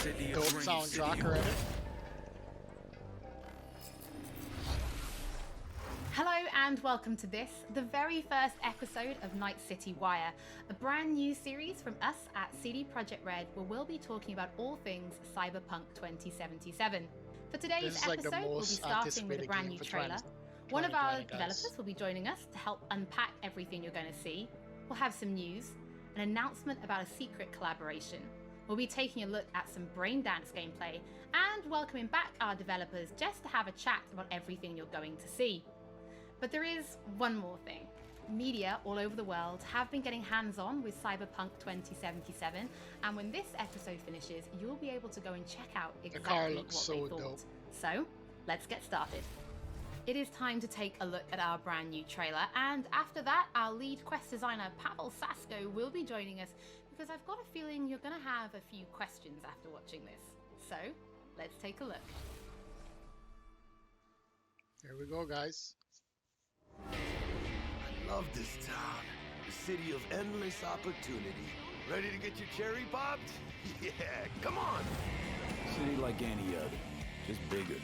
Dope soundtrack already. Hello and welcome to this, the very first episode of Night City Wire, a brand new series from us at CD Projekt Red where we'll be talking about all things Cyberpunk 2077. For today's episode, we'll be starting with a brand new trailer. One of our developers will be joining us to help unpack everything you're going to see. We'll have some news, an announcement about a secret collaboration. We'll be taking a look at some Braindance gameplay and welcoming back our developers just to have a chat about everything you're going to see. But there is one more thing. Media all over the world have been getting hands-on with Cyberpunk 2077, and when this episode finishes, you'll be able to go and check out exactly what they thought. Dope. So, let's get started. It is time to take a look at our brand new trailer, and after that, our lead quest designer Pavel Sasko will be joining us, because I've got a feeling you're going to have a few questions after watching this. So, let's take a look. Here we go, guys. I love this town. The city of endless opportunity. Ready to get your cherry popped? Yeah, come on! City like any other, just bigger.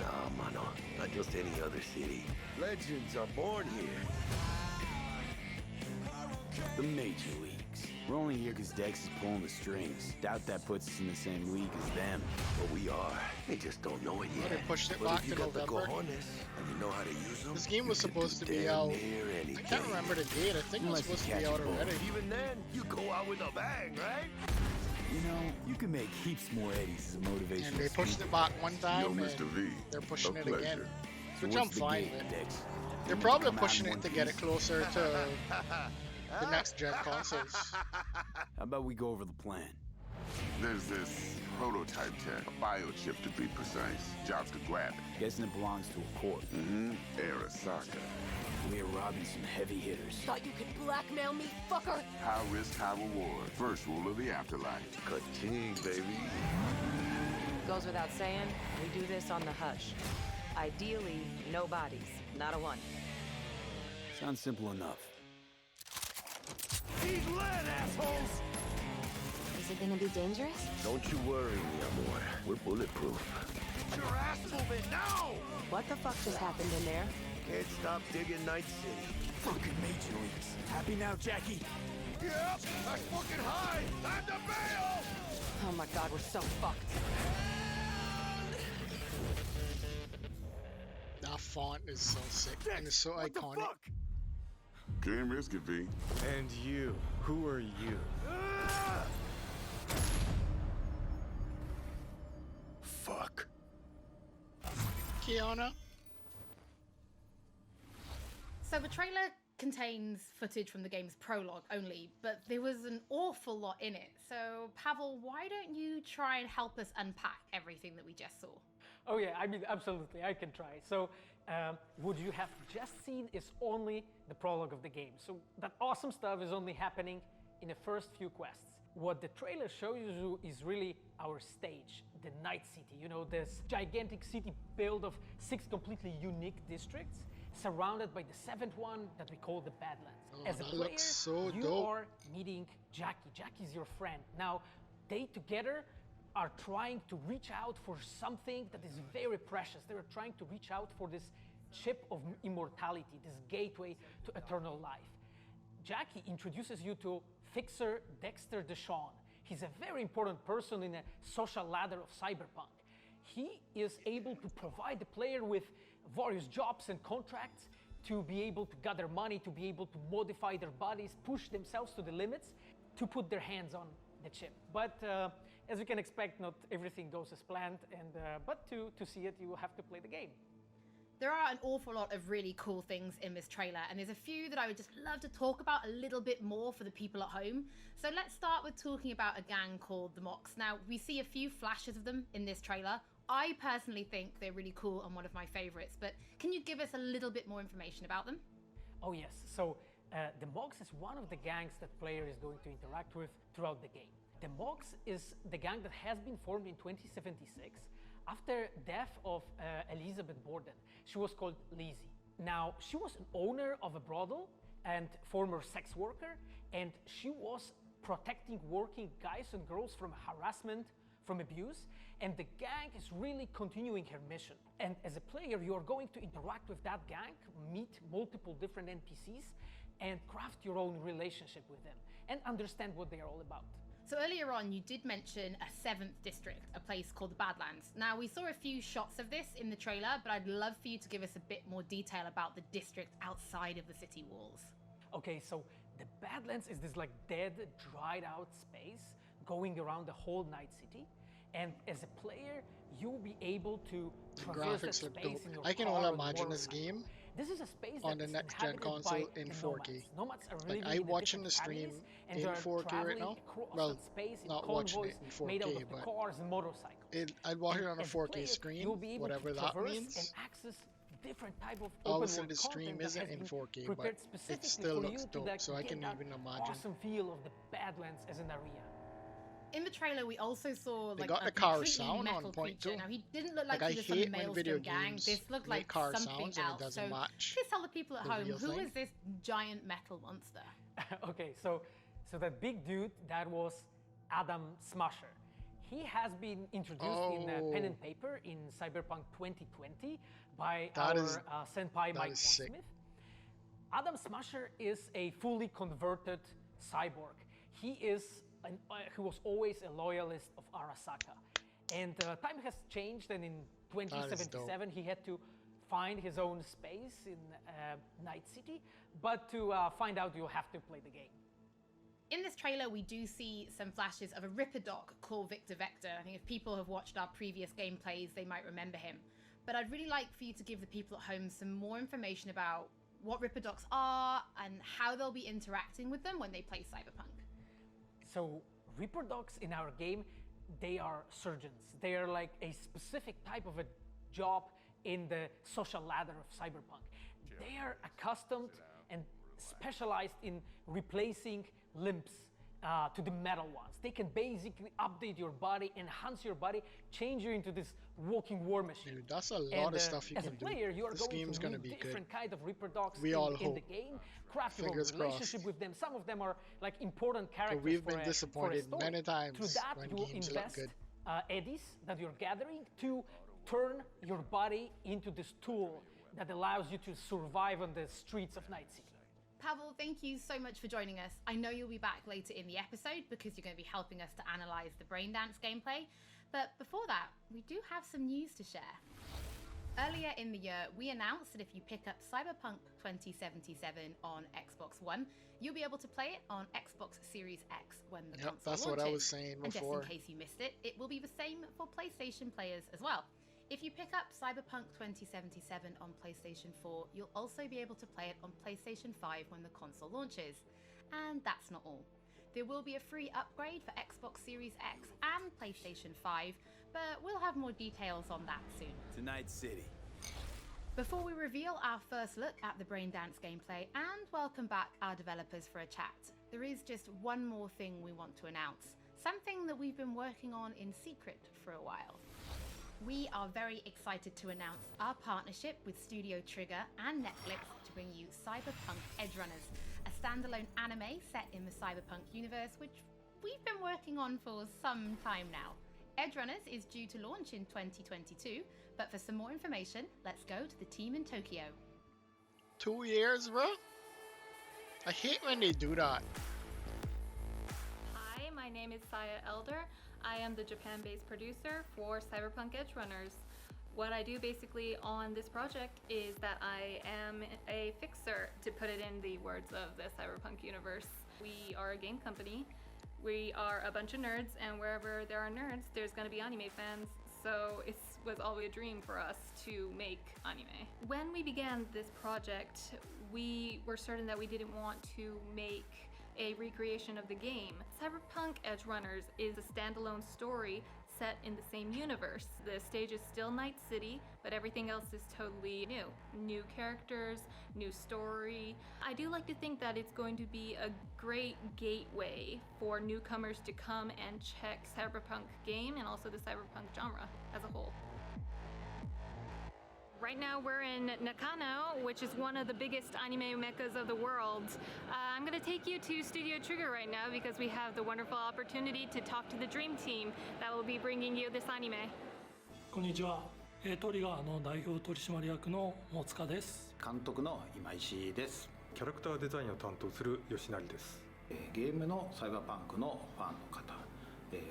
Nah, mano, not just any other city. Legends are born here. The Major Leagues. We're only here because Dex is pulling the strings. Doubt that puts us in the same league as them. But we are. They just don't know it yet. They pushed it but back if you to got November. The cojones and you know how to use them, This game was supposed to be out. I can't remember the date. I think it was supposed to be out already. Even then, you go out with a bang, right? You know, you can make heaps more eddies as a motivation. And they pushed it back one time, Yo, and Mr. V, they're pushing it pleasure. again. So Which I'm fine with. Dex? They're probably pushing it to get it closer to the next gen consoles. How about we go over the plan? There's this prototype tech, a biochip to be precise. Jobs to grab it. Guessing it belongs to a corp. Arasaka. We're robbing some heavy hitters. Thought you could blackmail me, fucker? High risk, high reward. First rule of the afterlife. Ka-ching, baby. Goes without saying, we do this on the hush. Ideally, no bodies, not a one. Sounds simple enough. He's lead, assholes! Is it gonna be dangerous? Don't you worry, mi amor. We're bulletproof. Get your ass moving now! What the fuck just happened in there? Can't stop digging Night City. Fucking Major Leagues. Happy now, Jackie? Yep, that's fucking high! Time to bail! Oh my god, we're so fucked. That font is so sick and it's so iconic. Fuck? Can't risk it, V. And you, who are you? Fuck. Kiana? So the trailer contains footage from the game's prologue only, but there was an awful lot in it. So Pavel, why don't you try and help us unpack everything that we just saw? Oh yeah, I mean, absolutely, I can try. So, what you have just seen is only the prologue of the game. So that awesome stuff is only happening in the first few quests. What the trailer shows you is really our stage, the Night City. You know, this gigantic city built of 6 completely unique districts, surrounded by the 7th one that we call the Badlands. Oh, As a that player, looks so you dope. are meeting Jackie. Jackie's your friend. Now, they together are trying to reach out for something that is very precious. They are trying to reach out for this chip of immortality, this gateway to eternal life. Jackie introduces you to Fixer Dexter Deshawn. He's a very important person in a social ladder of Cyberpunk. He is able to provide the player with various jobs and contracts to be able to gather money, to be able to modify their bodies, push themselves to the limits, to put their hands on the chip. But as you can expect, not everything goes as planned, and but to see it, you will have to play the game. There are an awful lot of really cool things in this trailer, and there's a few that I would just love to talk about a little bit more for the people at home. So let's start with talking about a gang called the Mox. Now, we see a few flashes of them in this trailer. I personally think they're really cool and one of my favorites, but can you give us a little bit more information about them? Oh yes, so the Mox is one of the gangs that player is going to interact with throughout the game. The Mox is the gang that has been formed in 2076 after death of Elizabeth Borden. She was called Lizzie. Now, she was an owner of a brothel and former sex worker, and she was protecting working guys and girls from harassment, from abuse, and the gang is really continuing her mission. And as a player, you are going to interact with that gang, meet multiple different NPCs, and craft your own relationship with them, and understand what they are all about. So earlier on, you did mention a 7th district, a place called the Badlands. Now, we saw a few shots of this in the trailer, but I'd love for you to give us a bit more detail about the district outside of the city walls. Okay, so the Badlands is this like dead, dried out space going around the whole Night City. And as a player, you'll be able to traverse that Graphics look space dope. in your I can car only or imagine this motorcycle. game This is a space on the that's next gen inhabited console by in the 4K. Nomads are Like, living I in watching different the stream families, and in they're 4K right traveling now. across Well, that space in not watching it convoys in made out 4K, of the but cars and motorcycles. I'd watch it on a As 4K player, screen, you'll be able whatever to that traverse means. and access different type of Obviously, open-world the stream content that isn't has in been 4K, prepared but specifically it still for looks you to, dope, like, so I get can that even imagine. awesome feel of the Badlands as an area. In the trailer, we also saw They like got a the car completely sound on metal point creature. too. Now, he didn't look like Like, I he was from the hate when video Maelstrom gang. games This looked make like car something sounds and it else. doesn't So match please tell the people at the home, real who thing. is this giant metal monster? Okay, so that big dude, that was Adam Smasher. He has been introduced in pen and paper in Cyberpunk 2020 by That our is- senpai Mike is sick. Smith. Adam Smasher is a fully converted cyborg. He was always a loyalist of Arasaka. And time has changed, and in 2077 he had to find his own space in Night City. But to find out, you'll have to play the game. In this trailer, we do see some flashes of a Ripper Doc called Victor Vector. I think if people have watched our previous gameplays, they might remember him. But I'd really like for you to give the people at home some more information about what Ripper Docs are and how they'll be interacting with them when they play Cyberpunk. So Reaper Dogs in our game, they are surgeons. They are like a specific type of a job in the social ladder of Cyberpunk. They are accustomed and specialized in replacing limbs to the metal ones. They can basically update your body, enhance your body, change you into this walking war machine. Dude, that's a lot of stuff you as can a player, do. you are This going game's to gonna meet be good. different kind of Reaper Dogs We in, all in the hope. game. Craft your own Fingers relationship crossed. with them. Some of them are like important characters. we've for been a disappointed story. many times Through that, when you will games look invest good. eddies that you're gathering to turn your body into this tool that allows you to survive on the streets of Night City. Pavel, thank you so much for joining us. I know you'll be back later in the episode because you're going to be helping us to analyze the Braindance gameplay. But before that, we do have some news to share. Earlier in the year, we announced that if you pick up Cyberpunk 2077 on Xbox One, you'll be able to play it on Xbox Series X when the console that's launches. what I was saying And before. just in case you missed it, it will be the same for PlayStation players as well. If you pick up Cyberpunk 2077 on PlayStation 4, you'll also be able to play it on PlayStation 5 when the console launches. And that's not all. There will be a free upgrade for Xbox Series X and PlayStation 5, but we'll have more details on that soon. To Night City. Before we reveal our first look at the Braindance gameplay and welcome back our developers for a chat, there is just one more thing we want to announce, something that we've been working on in secret for a while. We are very excited to announce our partnership with Studio Trigger and Netflix to bring you Cyberpunk Edgerunners, a standalone anime set in the Cyberpunk universe, which we've been working on for some time now. Edgerunners is due to launch in 2022, but for some more information, let's go to the team in Tokyo. 2 years, bro? I hate when they do that. Hi, my name is Saya Elder. I am the Japan-based producer for Cyberpunk Edgerunners. What I do basically on this project is that I am a fixer, to put it in the words of the Cyberpunk universe. We are a game company. We are a bunch of nerds, and wherever there are nerds, there's going to be anime fans. So it was always a dream for us to make anime. When we began this project, we were certain that we didn't want to make a recreation of the game. Cyberpunk Edgerunners is a standalone story set in the same universe. The stage is still Night City, but everything else is totally new. New characters, new story. I do like to think that it's going to be a great gateway for newcomers to come and check Cyberpunk game and also the Cyberpunk genre as a whole. Right now we're in Nakano, which is one of the biggest anime meccas of the world. I'm going to take you to Studio Trigger right now because we have the wonderful opportunity to talk to the Dream Team that will be bringing you this anime. こんにちは。トリガーの代表取締役の大塚です。監督の今石です。キャラクターデザインを担当する吉成です。ゲームのサイバーパンクのファンの方、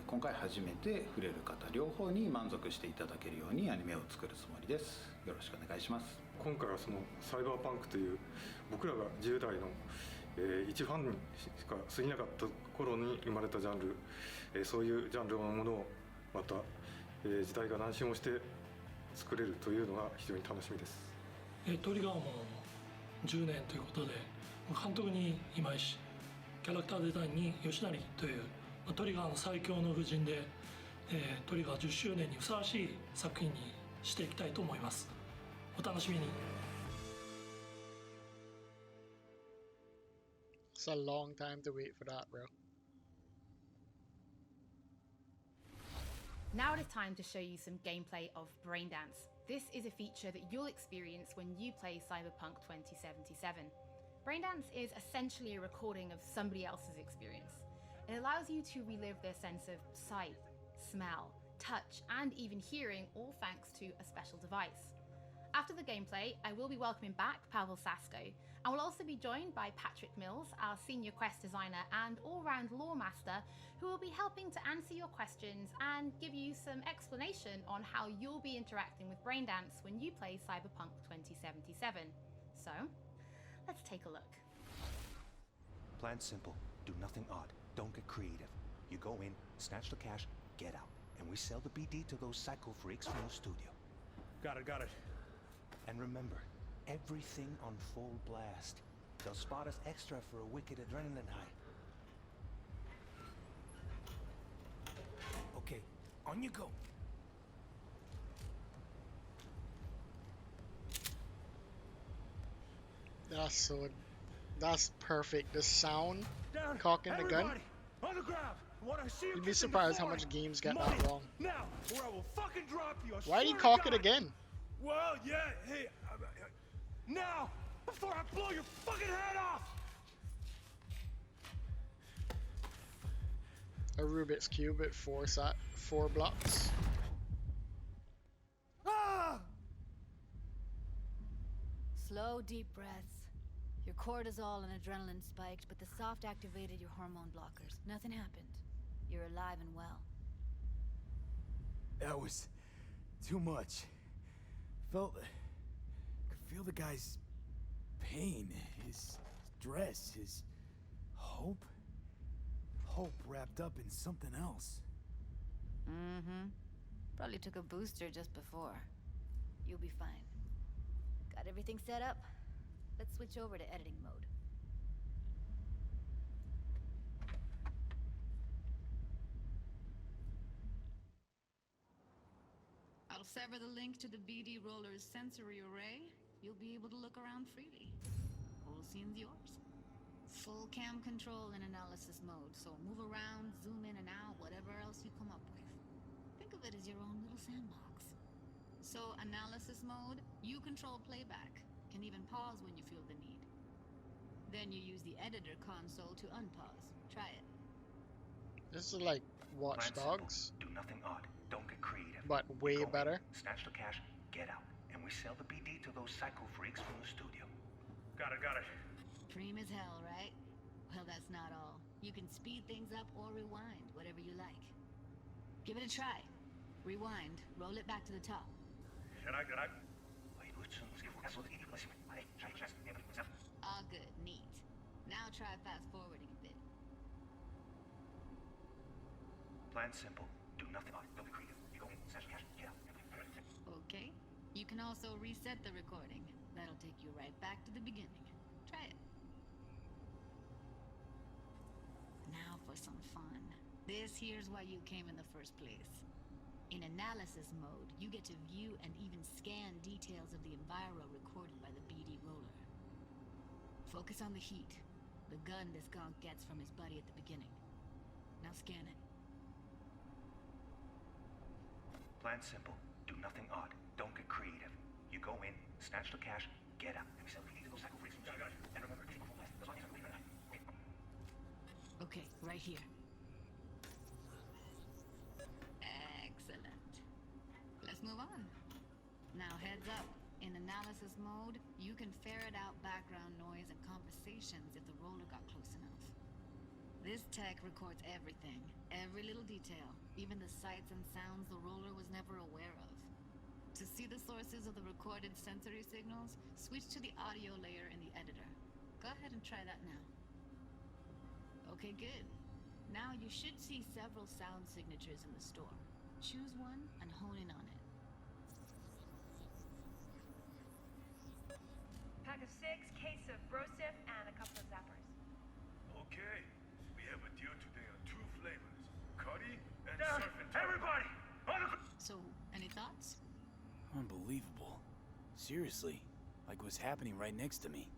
今回初めて触れる方両方に満足していただけるようにアニメを作るつもりです。よろしくお願いします。今回はそのサイバーパンクという僕らが10代の、一ファンにしか過ぎなかった頃に生まれたジャンル、そういうジャンルのものをまた、時代が南進をして作れるというのが非常に楽しみです。トリガーも10年ということで、監督に今石、キャラクターデザインに吉成というトリガーの最強の布陣で、トリガー10周年にふさわしい作品にしていきたいと思います。お楽しみに。It's a long time to wait for that, bro. Now it is time to show you some gameplay of Braindance. This is a feature that you'll experience when you play Cyberpunk 2077. Braindance is essentially a recording of somebody else's experience. It allows you to relive their sense of sight, smell, touch, and even hearing, all thanks to a special device. After the gameplay, I will be welcoming back Pavel Sasko, and we'll also be joined by Patrick Mills, our senior quest designer and all-round lore master, who will be helping to answer your questions and give you some explanation on how you'll be interacting with Braindance when you play Cyberpunk 2077. So, let's take a look. Plan simple, do nothing odd. Don't get creative. You go in, snatch the cash, get out. And we sell the BD to those psycho freaks from the studio. Got it. And remember, everything on full blast. They'll spot us extra for a wicked adrenaline high. Okay, on you go. That's perfect. The sound, cocking the gun. On the ground. You'd be surprised how much games get that wrong. Now, or I will fucking drop you. Why'd he cock it again? Well, yeah, hey, now, before I blow your fucking head off. A Rubik's Cube at 4 blocks. Ah! Slow, deep breaths. Your cortisol and adrenaline spiked, but the soft activated your hormone blockers. Nothing happened. You're alive and well. That was too much. Could feel the guy's pain, his stress, his hope. Hope wrapped up in something else. Mm-hmm. Probably took a booster just before. You'll be fine. Got everything set up? Let's switch over to editing mode. I'll sever the link to the BD Roller's sensory array. You'll be able to look around freely. Whole scene's yours. Full cam control in analysis mode, so move around, zoom in and out, whatever else you come up with. Think of it as your own little sandbox. So analysis mode, you control playback. Can even pause when you feel the need. Then you use the editor console to unpause. Try it. This is like Watch Dogs. Do nothing odd. Don't get creative. But way better. Snatch the cash, get out. And we sell the BD to those psycho freaks from the studio. Got it. Dream as hell, right? Well, that's not all. You can speed things up or rewind, whatever you like. Give it a try. Rewind. Roll it back to the top. All good. Neat. Now try fast forwarding a bit. Plan simple. Do nothing odd. Don't be creative. You go in, snatch the cash, get out. Okay. You can also reset the recording. That'll take you right back to the beginning. Try it. Now for some fun. This here's why you came in the first place. In analysis mode, you get to view and even scan details of the enviro recorded by the BD Roller. Focus on the heat, the gun this gonk gets from his buddy at the beginning. Now scan it. Plan simple. Do nothing odd. Don't get creative. You You go in, snatch the cash, get out, and we sell the BD to those psycho freaks from Cyberpunk. And remember, anything before last, as long as I'm right. Okay, right here. Excellent. Let's move on. Now heads up. In analysis mode, you can ferret out background noise and conversations if the roller got close enough. This tech records everything, every little detail, even the sights and sounds the roller was never aware of. To see the sources of the recorded sensory signals, switch to the audio layer in the editor. Go ahead and try that now. Okay, good. Now you should see several sound signatures in the store. Choose one and hone in on it. Pack of 6, case of Brosif, and a couple of zappers. Okay, we have a deal today on 2 flavors, Cuddy and Down, Surf and everybody! So, any thoughts? Unbelievable. Seriously, like what's happening right next to me.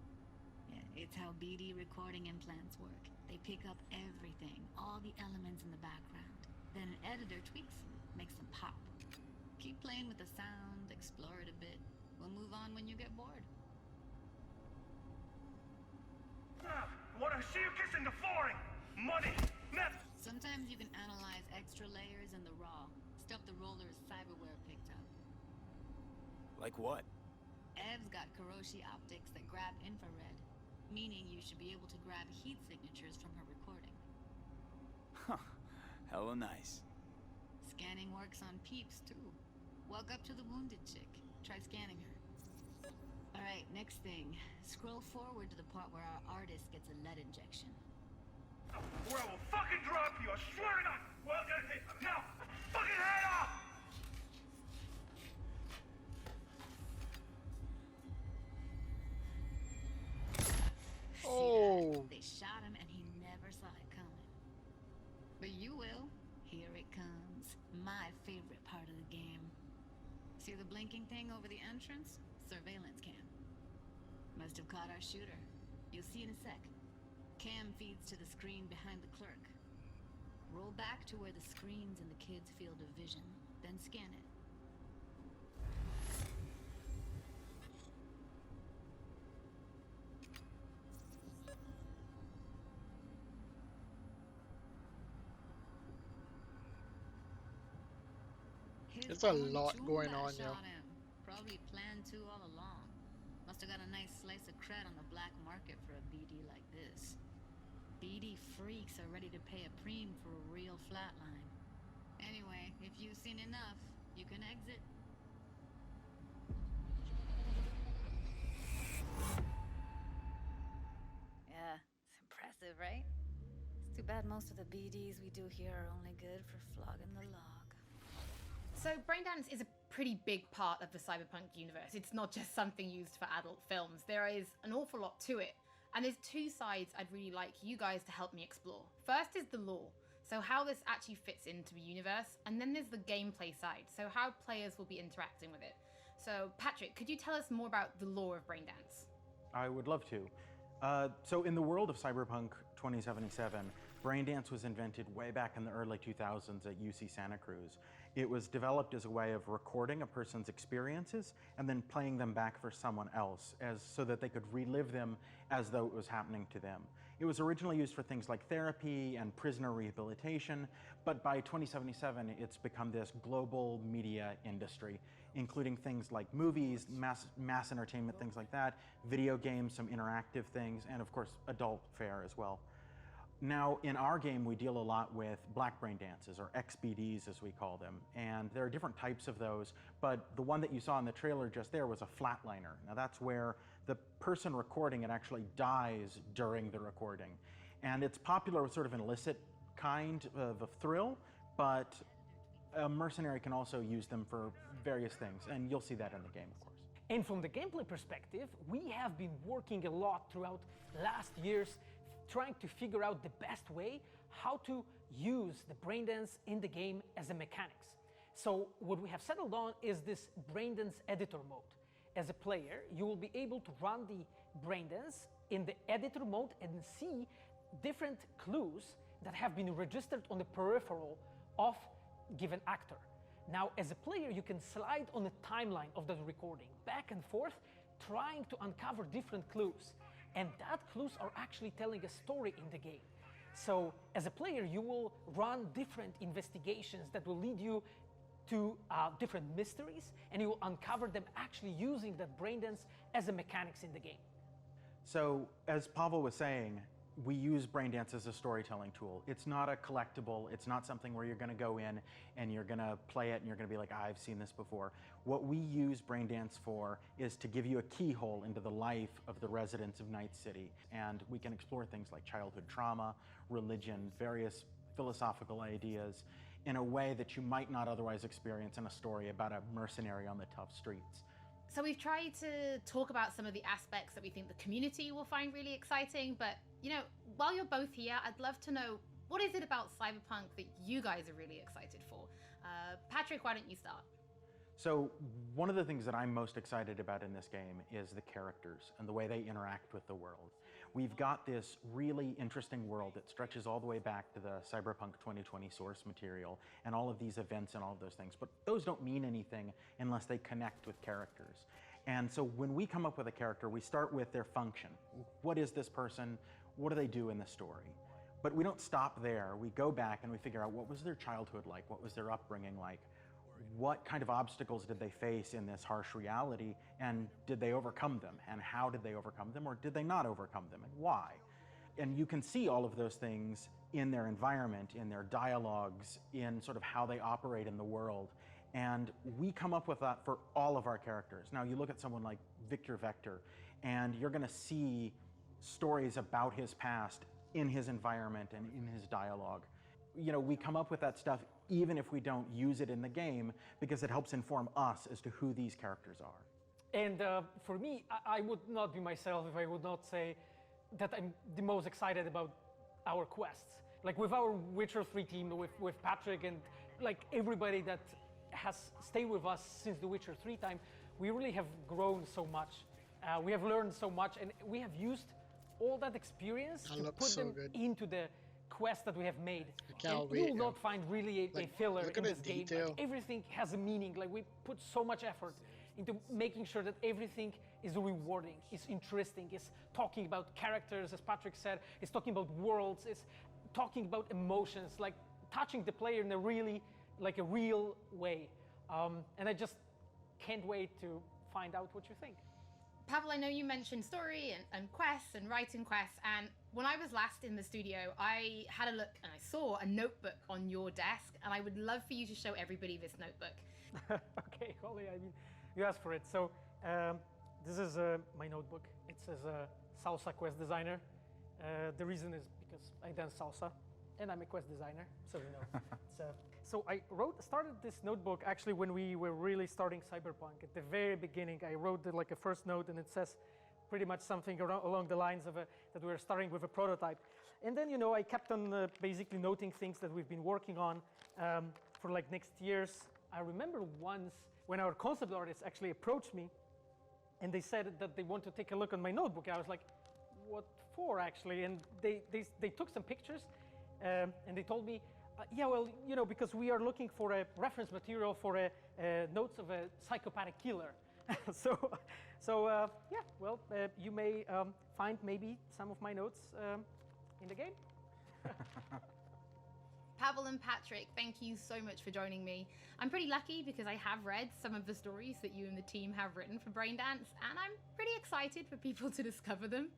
Yeah, it's how BD recording implants work. They pick up everything, all the elements in the background. Then an editor tweaks them, makes them pop. Keep playing with the sound, explore it a bit. We'll move on when you get bored. Wanna see you kissing the flooring? Money! Sometimes you can analyze extra layers in the raw, stuff the roller's cyberware picked up. Like what? Ev's got Kuroshi optics that grab infrared, meaning you should be able to grab heat signatures from her recording. Huh. Hella nice. Scanning works on peeps, too. Walk up to the wounded chick. Try scanning her. Alright, next thing. Scroll forward to the part where our artist gets a lead injection. Or I will fucking drop you, I swear to God! Well, now, fucking head off! Oh! They shot him and he never saw it coming. But you will. Here it comes. My favorite part of the game. See the blinking thing over the entrance? Surveillance cam. Must have caught our shooter. You'll see in a sec. Cam feeds to the screen behind the clerk. Roll back to where the screen's in the kid's field of vision, then scan it. There's a lot going on, yo. Shot him. Probably planned to all along. Must have got a nice slice of cred on the black market for a BD like this. BD freaks are ready to pay a preem for a real flatline. Anyway, if you've seen enough, you can exit. Yeah, it's impressive, right? It's too bad most of the BDs we do here are only good for flogging the log. So Braindance is a pretty big part of the Cyberpunk universe. It's not just something used for adult films. There is an awful lot to it. And there's two sides I'd really like you guys to help me explore. First is the lore, so how this actually fits into the universe, and then there's the gameplay side, so how players will be interacting with it. So Patrick, could you tell us more about the lore of Braindance? I would love to. So in the world of Cyberpunk 2077, Braindance was invented way back in the early 2000s at UC Santa Cruz. It was developed as a way of recording a person's experiences and then playing them back for someone else so that they could relive them as though it was happening to them. It was originally used for things like therapy and prisoner rehabilitation, but by 2077 it's become this global media industry, including things like movies, mass entertainment, things like that, video games, some interactive things, and of course adult fare as well. Now, in our game, we deal a lot with black brain dances, or XBDs as we call them, and there are different types of those, but the one that you saw in the trailer just there was a flatliner. Now that's where the person recording it actually dies during the recording. And it's popular with sort of an illicit kind of a thrill, but a mercenary can also use them for various things, and you'll see that in the game, of course. And from the gameplay perspective, we have been working a lot throughout last years trying to figure out the best way how to use the Braindance in the game as a mechanics. So what we have settled on is this Braindance editor mode. As a player, you will be able to run the Braindance in the editor mode and see different clues that have been registered on the peripheral of given actor. Now, as a player, you can slide on the timeline of that recording, back and forth, trying to uncover different clues. And that clues are actually telling a story in the game. So, as a player, you will run different investigations that will lead you to different mysteries, and you will uncover them actually using that brain dance as a mechanics in the game. So, as Pavel was saying, we use Braindance as a storytelling tool. It's not a collectible. It's not something where you're going to go in and you're going to play it and you're going to be like, I've seen this before. What we use Braindance for is to give you a keyhole into the life of the residents of Night City. And we can explore things like childhood trauma, religion, various philosophical ideas in a way that you might not otherwise experience in a story about a mercenary on the tough streets. So we've tried to talk about some of the aspects that we think the community will find really exciting, but you know, while you're both here, I'd love to know, what is it about Cyberpunk that you guys are really excited for? Patrick, why don't you start? So one of the things that I'm most excited about in this game is the characters and the way they interact with the world. We've got this really interesting world that stretches all the way back to the Cyberpunk 2020 source material and all of these events and all of those things, but those don't mean anything unless they connect with characters. And so when we come up with a character, we start with their function. What is this person? What do they do in the story? But we don't stop there. We go back and we figure out, what was their childhood like? What was their upbringing like? What kind of obstacles did they face in this harsh reality, and did they overcome them? And how did they overcome them, or did they not overcome them, and why? And you can see all of those things in their environment, in their dialogues, in sort of how they operate in the world. And we come up with that for all of our characters. Now, you look at someone like Victor Vector, and you're going to see stories about his past in his environment and in his dialogue. You know, we come up with that stuff even if we don't use it in the game, because it helps inform us as to who these characters are. And for me, I would not be myself if I would not say that I'm the most excited about our quests. Like with our Witcher 3 team, with Patrick and like everybody that has stayed with us since the Witcher 3 time, we really have grown so much. We have learned so much, and we have used all that experience to put them into the quest that we have made. And you will not find really a filler in this game. Like, everything has a meaning. Like, we put so much effort into making sure that everything is rewarding, is interesting, is talking about characters, as Patrick said, is talking about worlds, is talking about emotions, like touching the player in a really, like a real way. And I just can't wait to find out what you think. Pavel, I know you mentioned story and quests and writing quests, and when I was last in the studio, I had a look and I saw a notebook on your desk, and I would love for you to show everybody this notebook. Okay, Holly, I mean, you asked for it. So this is my notebook. It says Salsa Quest Designer. The reason is because I dance salsa, and I'm a quest designer, so you know. So I started this notebook actually when we were really starting Cyberpunk. At the very beginning, I wrote like a first note, and it says pretty much something along the lines of that we were starting with a prototype. And then, you know, I kept on basically noting things that we've been working on for like next years. I remember once when our concept artists actually approached me, and they said that they want to take a look on my notebook. I was like, what for actually? And they took some pictures, and they told me, yeah, well, you know, because we are looking for a reference material for notes of a psychopathic killer. Yeah, well, you may find maybe some of my notes in the game. Pavel and Patrick, thank you so much for joining me. I'm pretty lucky because I have read some of the stories that you and the team have written for Braindance, and I'm pretty excited for people to discover them.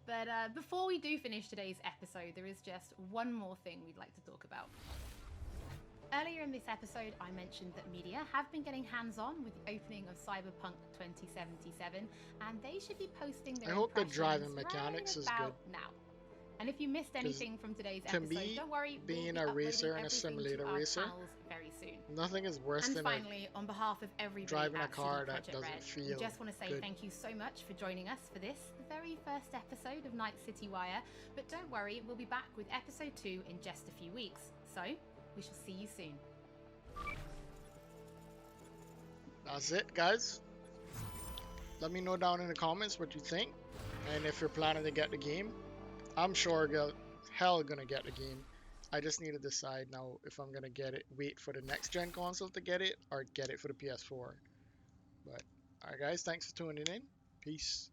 But before we do finish today's episode, there is just one more thing we'd like to talk about. Earlier in this episode, I mentioned that media have been getting hands-on with the opening of Cyberpunk 2077, and they should be posting their I hope the impressions driving mechanics is good. Now. And if you missed anything from today's episode, don't worry, being we'll a be racer and a everything simulator to our racer, channels very soon. nothing is worse And than finally, on behalf of everybody driving a at car CD that Projekt doesn't Red, feel we just want to say good. thank you so much for joining us for this, the very first episode of Night City Wire. But don't worry, we'll be back with episode 2 in just a few weeks. So, we shall see you soon. That's it, guys. Let me know down in the comments what you think, and if you're planning to get the game. I'm sure hell gonna get the game. I just need to decide now if I'm gonna get it, wait for the next gen console to get it, or get it for the PS4. But alright, guys, thanks for tuning in. Peace.